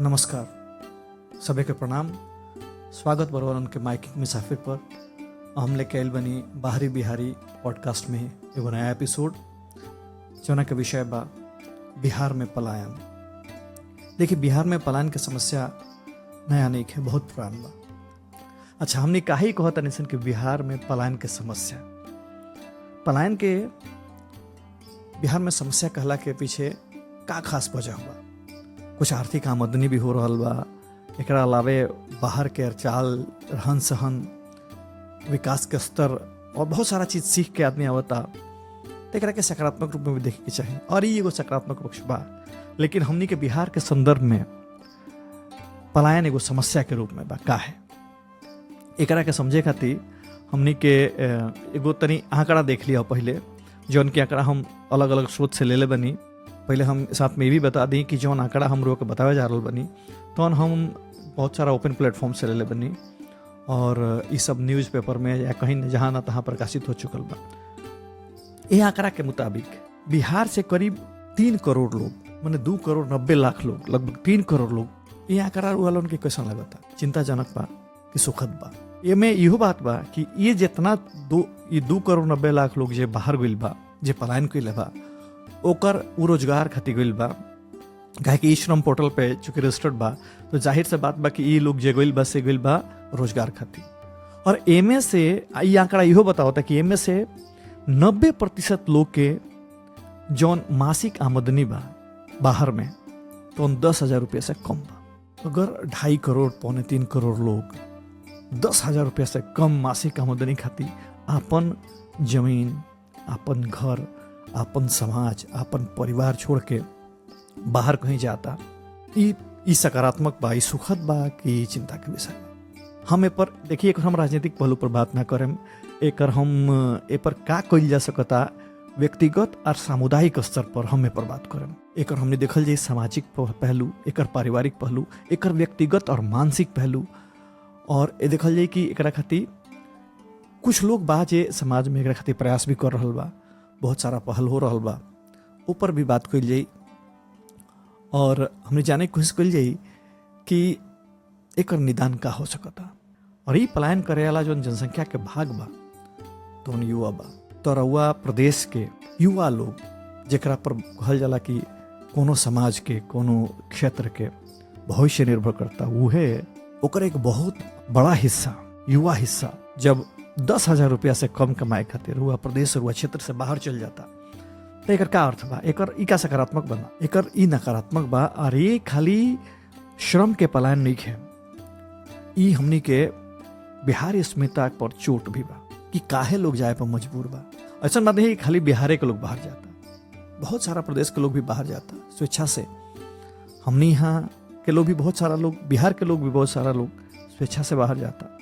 नमस्कार, सभी के प्रणाम। स्वागत बरवन उनके माइकिंग मुसाफिर पर हम लेके आइल बनी बाहरी बिहारी पॉडकास्ट में एगो नया एपिसोड जौना के विषय बा बिहार में पलायन। देखिए, बिहार में पलायन के समस्या नया नहीं है, बहुत पुरान बा। अच्छा, हमने काहे कहता नहीं कि बिहार में पलायन के समस्या, पलायन के बिहार में समस्या कहला के पीछे का खास वजह हुआ। कुछ आर्थिक आमदनी भी हो रहा बा, एक अलावे बाहर के चाल रहन सहन, विकास के स्तर और बहुत सारा चीज सीख के आदमी आवता, तो एकरा के सकारात्मक रूप में भी देखे के चाहिए और ये एगो सकारात्मक पक्ष बा। लेकिन हमनी के बिहार के संदर्भ में पलायन एगो समस्या के रूप में बा का है, एकरा के समझे खातिर हमनी के एगो तनी आंकड़ा देख लिया पहले, जौन के आंकड़ा हम अलग अलग स्रोत से ले ले बनी। पहले हम साथ में ये भी बता दी कि जौन आंकड़ा हम लोग के बतावे जा रहा बनी तो हम बहुत सारा ओपन प्लेटफॉर्म से ले ले बनी और ये सब न्यूज़पेपर में या कहीं जहाँ ना तहाँ प्रकाशित हो चुकल बा। ये आंकड़ा के मुताबिक बिहार से करीब 3 करोड़ लोग, माने 2,90,00,000 लोग, लगभग 3 करोड़ लोग, ये आंकड़ा वालों के कैसा लगता, चिंताजनक बा कि सुखद बा। ये में इहो बात बा कि ये जितना 2,90,00,000 लोग जे बाहर गइल बा, जे पलायन कइले बा, ओकर उ रोजगार खातिर गइल बा। काहे कि ई श्रम पोर्टल पे चूंकि रजिस्टर्ड बा, तो जाहिर से बात बा कि ई लोग जे गइल बा से गइल बा रोजगार खातिर। और एमे से ई आंकड़ा इहो बतावता कि एमे से 90% लोग के जौन मासिक आमदनी बा बाहर में तो 10,000 रुपये से कम बा। अगर 2.5 करोड़, 2.25 करोड़ लोग 10,000 रुपये से कम मासिक आमदनी खातिर आपन जमीन, आपन घर, आपन समाज, आपन परिवार छोड़ के बाहर कहीं जाता, ई सकारात्मक बा, ई सुखद बा कि चिंता के विषय बा। हम ए पर देखिए, एक हम राजनीतिक पहलू पर बात ना करें, एक हम ए पर का कइल जा सकता व्यक्तिगत और सामुदायिक स्तर पर हम ए पर बात करें। एक हमने देखल जाए सामाजिक पहलू, एक पारिवारिक पहलू, एक व्यक्तिगत और मानसिक पहलू, और ये देखल जाए कि एकरा खातिर कुछ लोग बा जे समाज में एकरा खातिर प्रयास भी कर रहल बा, बहुत सारा पहल हो रहल बा, ऊपर भी बात कइल जाई और हमने जाने की कोशिश कइल जाई कि एकर निदान का हो सकता। और ये पलायन करे वाला जो जनसंख्या के भाग बा तो युवा बा। तो रउआ प्रदेश के युवा लोग जेकरा पर कहल जाला कि कोनो समाज के, कोनो क्षेत्र के भविष्य निर्भर करता, उहे ओकर एक बहुत बड़ा हिस्सा, युवा हिस्सा, जब 10,000 रुपया से कम कमाए खातिर हुआ प्रदेश हुआ क्षेत्र से बाहर चल जाता, तो एकर का अर्थ बा, एकर ई का सकारात्मक बना, एकर ई नकारात्मक बा। और ये खाली श्रम के पलायन नहीं है, ई हमनी के बिहारी अस्मिता पर चोट भी बा कि काहे लोग जाए पर मजबूर बा। ऐसा बात नहीं खाली बिहारे के लोग बाहर जाता, बहुत सारा प्रदेश के लोग भी बाहर जाता स्वेच्छा से। हमनी यहाँ के लोग भी बहुत सारा लोग, बिहार के लोग भी बहुत सारा लोग स्वेच्छा से बाहर जाता,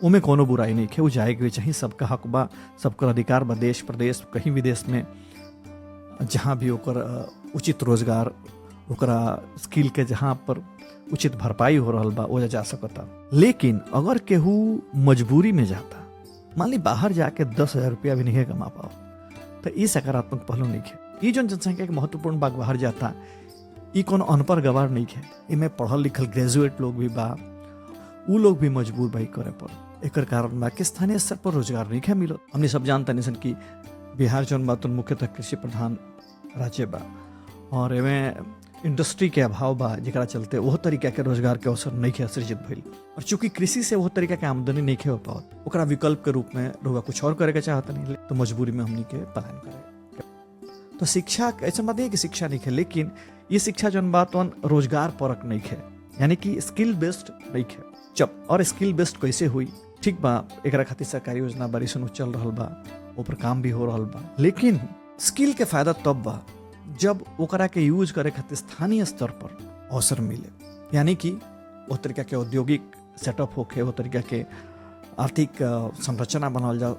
उमें कोनो बुराई नहीं है, वो जाए के चाहिए, सबका हक बा, सबका अधिकार बा। देश प्रदेश कहीं भी देश में जहाँ भी ओकर उचित रोजगार, ओकरा स्किल के जहाँ पर उचित भरपाई हो रहा बा, वो जा सकता। लेकिन अगर केहू मजबूरी में जाता, मान ली बाहर जाके 10,000 रुपया भी नहीं कमा पाओ, तो ये सकारात्मक पहलू नहीं है। ये जो जनसंख्या के महत्वपूर्ण भाग बाहर जाता, ये कोनो अनपढ़ गवार नहीं है, इनमें पढ़ल लिखल ग्रेजुएट लोग भी बा, उ लोग भी मजबूर भाई करे पर। एकर कारण बा कि स्थानीय स्तर पर रोजगार नहीं है मिलत। हमने सब जानता नहीं कि बिहार जौन बा तो मुख्यतः कृषि प्रधान राज्य बा और एमें इंडस्ट्री के अभाव बा, जेकरा चलते वह तरीका के रोजगार के अवसर नहीं है सृजित भइल। और चूंकि कृषि से वह तरीका के आमदनी नहीं हो पावत, ओकरा विकल्प के रूप में लोग कुछ और करे के चाहता नहीं, तो मजबूरी में हमनी के पलायन करे। तो शिक्षा ऐसा बात नहीं कि शिक्षा नहीं है, लेकिन ये शिक्षा जौन बात रोजगार परक नहीं है, यानी कि स्किल बेस्ड नहीं है। जब और स्किल बेस्ड कैसे हुई, ठीक बा, एकरा खातिर सरकारी योजना बड़ी सुन चल रहा बा, ऊपर काम भी हो रहा बा, लेकिन स्किल के फायदा तब बा जब ओकरा के यूज करे खातिर स्थानीय स्तर पर अवसर मिले, यानी कि वो तरीका के औद्योगिक सेटअप होके, वो तरीका के आर्थिक संरचना बनाल जाओ,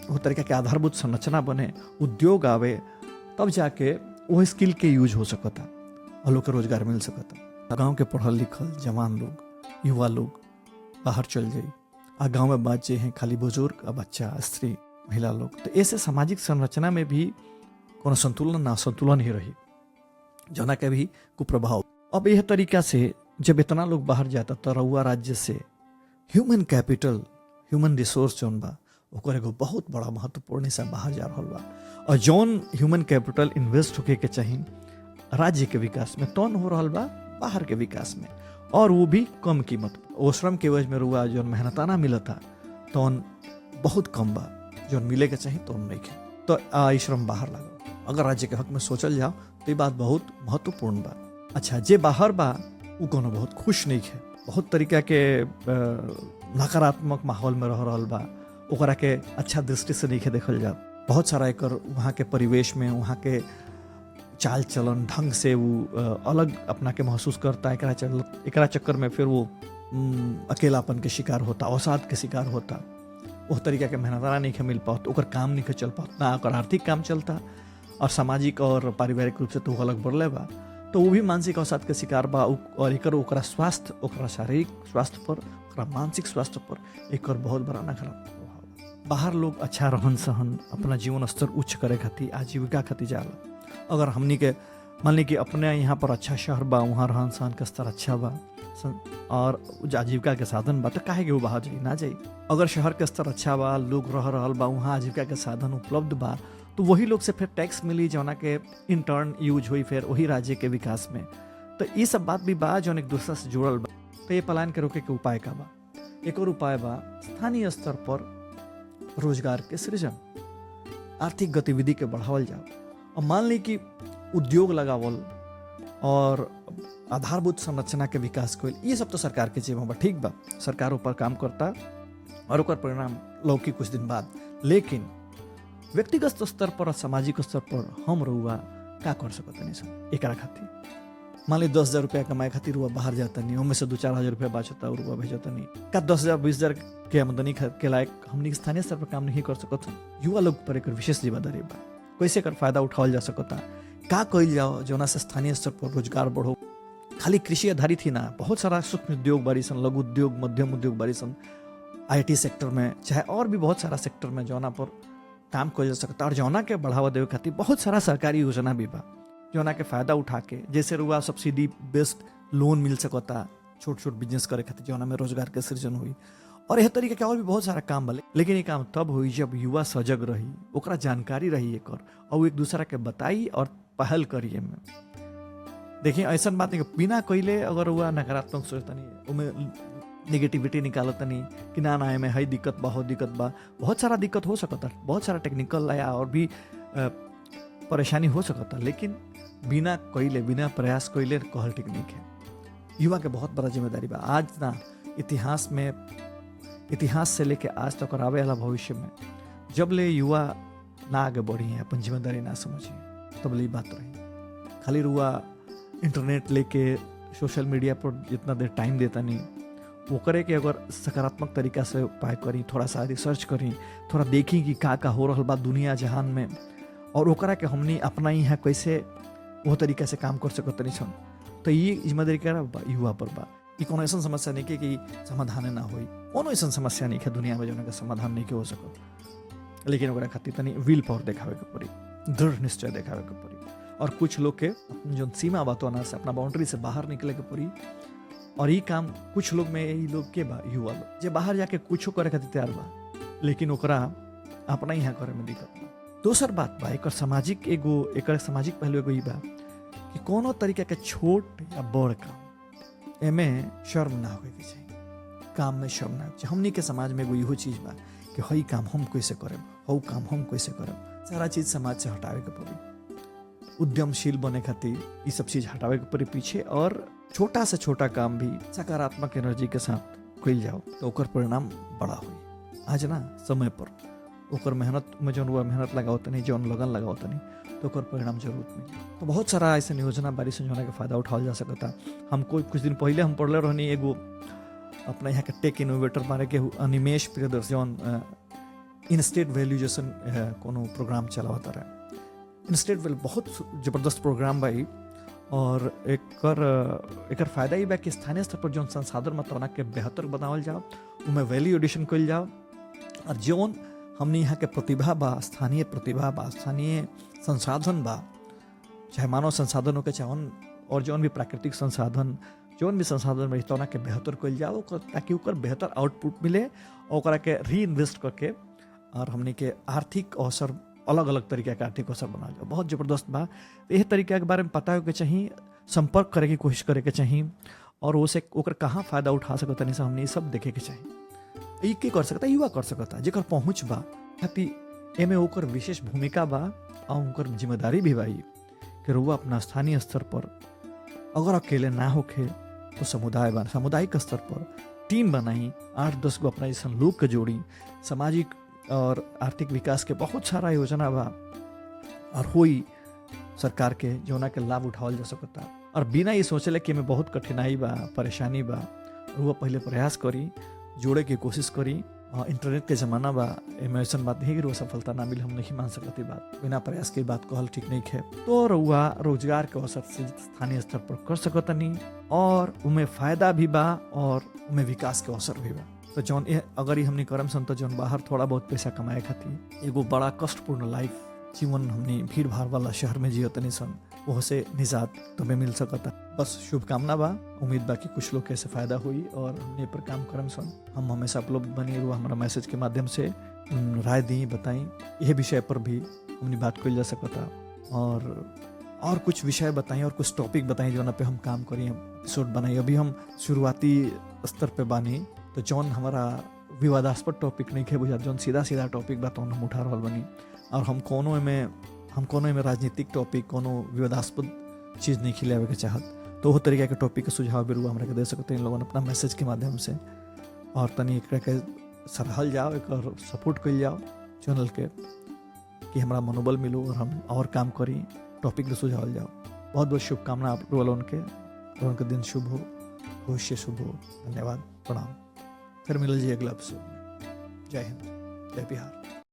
वो तरीका के आधारभूत संरचना बने, उद्योग आवे, तब जाके वो स्किल के यूज हो सकता और लोग के रोजगार मिल सकता। गाँव के पढ़ल लिखल जवान लोग, युवा लोग बाहर चल जाई, आ गाँव में बात जे हैं खाली बुजुर्ग, बच्चा, स्त्री, महिला लोग, तो ऐसे सामाजिक संरचना में भी कोनो संतुलन ना संतुलन ही रही, जना के भी कुप्रभाव अब यह तरीका से जब इतना लोग बाहर जाता तो रउआ राज्य से ह्यूमन कैपिटल, ह्यूमन रिसोर्स जौन बा ओकर एगो बहुत बड़ा महत्वपूर्ण हिस्सा बाहर जा रहल बा। और जौन ह्यूमन कैपिटल इन्वेस्ट होके के चाहिए राज्य के विकास में, तौन हो रहल बा बाहर के विकास में, और वो भी कम कीमत। वो श्रम के वजह में रुआ जौन मेहनताना मिलता तौन बहुत कम बा, जौन मिले के चाहिए तौन नहीं है। तो ई श्रम बाहर लगा। अगर राज्य के हक में सोचल जाओ तो ये बात बहुत महत्वपूर्ण बा। अच्छा, जे बाहर बा वो कोनो बहुत खुश नहीं है, बहुत तरीका के नकारात्मक माहौल में रह रहल बा, ओकरा के अच्छा दृष्टि से नहीं देखल जा। बहुत सारा एकर वहाँ के परिवेश में, वहाँ के चाल चलन ढंग से वो अलग अपना के महसूस करता है। एकरा चक्कर में फिर वो अकेलापन के शिकार होता, अवसाद के शिकार होता, उस तरीका के मेहनताना नहीं मिल पात, ओकर काम नहीं चल पात, ना ओकर आर्थिक काम चलता और सामाजिक और पारिवारिक रूप से तो अलग बढ़ले बा, तो वो भी मानसिक अवसाद के शिकार बा। और एकर ओकरा स्वास्थ्य, ओकरा शारीरिक स्वास्थ्य पर, ओकरा मानसिक स्वास्थ्य पर एकर बहुत बड़ा नकारात्मक प्रभाव। बाहर लोग अच्छा रहन सहन, अपना जीवन स्तर उच्च करे खातिर, आजीविका खातिर जाला। अगर हमनी के मान ली कि अपने यहाँ पर अच्छा शहर बा, वहाँ रहन सहन के स्तर अच्छा बा और आजीविका के साधन बा, तो काहे कि वो बाहर जाई ना जाई। अगर शहर के स्तर अच्छा बा, लोग रह रहल बा, वहाँ आजीविका के साधन उपलब्ध बा, तो वही लोग से फिर टैक्स मिली जौना के इंटर्न यूज हुई फिर वही राज्य के विकास में। तो ये सब बात भी बा जौन एक दूसरा से जुड़ल बा। तो ये पलायन के रोके के उपाय का बा? एक और उपाय बा स्थानीय स्तर पर रोजगार के सृजन, आर्थिक गतिविधि के बढ़ावल जाओ। और मान ली कि उद्योग लगावल और आधारभूत संरचना के विकास कइल, ये सब तो सरकार के जिम्मा बा, ठीक बा, सरकार ऊपर काम करता और ओकर परिणाम लौकी कुछ दिन बाद। लेकिन व्यक्तिगत स्तर पर और सामाजिक स्तर पर हम रउआ का कर सकत नहीं सर एकरा खातिर? मान ली 10,000 रुपया कमाए खातिर रुआ बाहर जाता नहीं, उनमें से 2-4 हज़ार रुपया बचता और रुआ भेजता नहीं, का 10,000 20,000 के आमदनी के लायक हमनी स्थानीय स्तर पर काम नहीं कर सकत? युवा लोग पर एक विशेष जिम्मेदारी बा, कैसे कर फायदा उठावल जा सकता, का कइल जाओ जौना से स्थानीय स्तर पर रोजगार बढ़ो। खाली कृषि आधारित ही ना, बहुत सारा सूक्ष्म उद्योग बारी सन, लघु उद्योग, मध्यम उद्योग बारी सन, IT सेक्टर में, चाहे और भी बहुत सारा सेक्टर में जौना पर काम कइल जा सकता। और जौना के बढ़ावा देवे खातिर बहुत सारा सरकारी योजना भी बा, जौना के फायदा उठा के, जैसे रुआ सब्सिडी बेस्ड लोन मिल सकता छोट छोट बिजनेस करे खातिर, जौना में रोजगार के सृजन हुई। और यह तरीके के और भी बहुत सारा काम बा। लेकिन ये काम तब हुई जब युवा सजग रही, ओकरा जानकारी रही एकर, और वो एक दूसरा के बताई और पहल करिए में। देखिए ऐसा बात नहीं बिना कइले अगर हुआ नकारात्मक सोचता नहीं, उमें निगेटिविटी निकालता नहीं कि ना ना में है दिक्कत बा, हो दिक्कत बा, बहुत सारा दिक्कत हो सकता, बहुत सारा टेक्निकल या और भी परेशानी हो सकता। लेकिन बिना कइले, बिना प्रयास कइले कहल ठीक नहीं है। युवा के बहुत बड़ा जिम्मेदारी बा। आज ना इतिहास से लेके आज तक और आवे वाला भविष्य में जब ले युवा ना आगे बढ़ी है, अपन जिम्मेदारी ना समझी, तब ले बात रही। खाली रुआ इंटरनेट लेके सोशल मीडिया पर जितना देर टाइम देता नहीं, वो करे कि अगर सकारात्मक तरीका से उपाय करी, थोड़ा सा रिसर्च करी, थोड़ा देखी कि का हो रहा बा दुनिया जहान में, और ओकरा के हमनी अपना ही है कैसे वो तरीका से काम कर सकत नहीं सन। तो ये जिम्मेदारी क्या युवा पर बा। कि कोनो ऐसा समस्या नहीं के कि समाधान ना होई, कोनो ऐसा समस्या नहीं है दुनिया में जो समाधान नहीं के हो सकत। लेकिन ओकरा खातिर तनी विल पावर देखावे के पड़ी, दृढ़ निश्चय देखावे के पड़ी, और कुछ लोग के जो सीमा बातों से अपना बाउंड्री से बाहर निकले के पड़ी। और ये काम कुछ लोग में यही लोग के बा, युवा लोग जे बाहर जाके कुछ करे खातिर तैयार बा, लेकिन ओकरा अपना यहाँ करे में दिक्कत बा। दोसर बात बा एक सामाजिक सामाजिक पहलू एगो ई बा कि कोनो तरीका के छोट या बड़ काम एमे शर्म ना होए के चाहिए, काम में शर्म ना होए चाहिए। हमनी के समाज में एगो इहो चीज बा कि हई काम हम कैसे करब, हऊ काम हम कैसे करब, सारा चीज समाज से हटावे के पड़ी। उद्यमशील बने खातिर ये सब चीज हटावे के पड़ी पीछे, और छोटा से छोटा काम भी सकारात्मक एनर्जी के साथ कइल जाओ तो ओकर परिणाम बड़ा हुई। आज ना समय पर ओकर मेहनत में जौन हुआ मेहनत लगाओ तनी, जौन लगन लगाओ तनी, तो ओकर परिणाम जरूर मिली। तो बहुत सारा ऐसे योजना बारी से योजना के फायदा उठावल जा सकता। हमको कुछ दिन पहले हम पढ़ले रहनी एगो अपना यहाँ के टेक इनोवेटर मारे के अनिमेश प्रियदर्शन इनस्टेट वैल्यूएशन कोनो प्रोग्राम चलावता रहे। इनस्टेट वैल्यू बहुत जबरदस्त प्रोग्राम भाई, और एकर फायदा ही बा कि स्थानीय स्तर पर जौन संसाधन मतलब के बेहतर बनावल जाओ, उनमें वैल्यू एडिशन कइल जाओ, और जौन हमने यहाँ के प्रतिभा बा, स्थानीय प्रतिभा बा, स्थानीय संसाधन बा, चाहे मानव संसाधन हो के चाहे और जौन भी प्राकृतिक संसाधन जौन भी संसाधन में तना के बेहतर कल जाओ ताकि ओकर बेहतर आउटपुट मिले और ओकरा के री इन्वेस्ट करके और हमने के आर्थिक अवसर अलग अलग तरीका के आर्थिक अवसर बना जाओ। बहुत ज़बरदस्त बा। यह तरीका के बारे में पता होके चाहिए, संपर्क करे की कोशिश करे के चाहिए और उसे ओकर कहाँ फ़ायदा उठा सकता नहीं से हमने ये सब देखे के चाहिए। ये के कर सकता, युवा कर सकता जेकर पहुँच बा खातिर एमे ओकर विशेष भूमिका बा और ओकर जिम्मेदारी भी बा कि रुआ अपना स्थानीय स्तर पर अगर अकेले ना होके तो समुदाय बना, सामुदायिक स्तर पर टीम बनाई, 8-10 गो अपना जैसा लोग के जोड़ी। सामाजिक और आर्थिक विकास के बहुत सारा योजना बा और होई सरकार के जौना के लाभ उठावल जा सकता और बिना ये सोचले कि हमें बहुत कठिनाई बा, परेशानी बा, रुआ पहले प्रयास करी, जोड़े की कोशिश करी। इंटरनेट के ज़माना बा, एमे ऐसा बात नहीं कि रुआ सफलता ना मिले, हम नहीं मान सकती बात, बिना प्रयास के बात कहल ठीक नहीं है। तो रुआ रोजगार के अवसर से स्थानीय स्तर पर कर सकतनी और उमें फायदा भी बा और उमें विकास के अवसर भी बा। तो जौन अगर ये हमने करम सन तो जौन बाहर थोड़ा बहुत पैसा कमाए खातिर एगो बड़ा कष्टपूर्ण लाइफ जीवन हमने भीड़ भाड़ वाला शहर में जियतनी सन, वह से निजात तुम्हें मिल सकता। बस शुभकामना बा, उम्मीद बा कि कुछ लोग कैसे फायदा हुई और हमने पर काम करम सन। हम हमेशा उपलब्ध बनी रुआ हमारा मैसेज के माध्यम से राय दी, बताई, यह विषय पर भी हमने बात कल जा सकता और कुछ विषय बताएं और कुछ टॉपिक बताएं जो पे हम काम करें, एपिसोड बनाई। अभी हम शुरुआती स्तर पे बानी तो जौन हमारा विवादास्पद टॉपिक नहीं है बुझा, जौन सीधा सीधा टॉपिक बा हम उठा रहा बनी और हम कोनो में राजनीतिक टॉपिक कोनो विवादास्पद चीज़ नहीं खिलावे के चाहत। तो वो तरीका के टॉपिक के सुझाव भी रुआ हमरा के दे सकते हैं इन लोगों अपना मैसेज के माध्यम से और तनी एक के सराहल जाओ, एक सपोर्ट कल जाओ चैनल के कि हमारा मनोबल मिलो और हम और काम करी, टॉपिक के सुझाव जाओ। बहुत बहुत शुभकामना आप लोगों के दिन शुभ हो, भविष्य शुभ हो। धन्यवाद, प्रणाम। फिर मिल जी अगला एपिसोड में। जय हिंद, जय बिहार।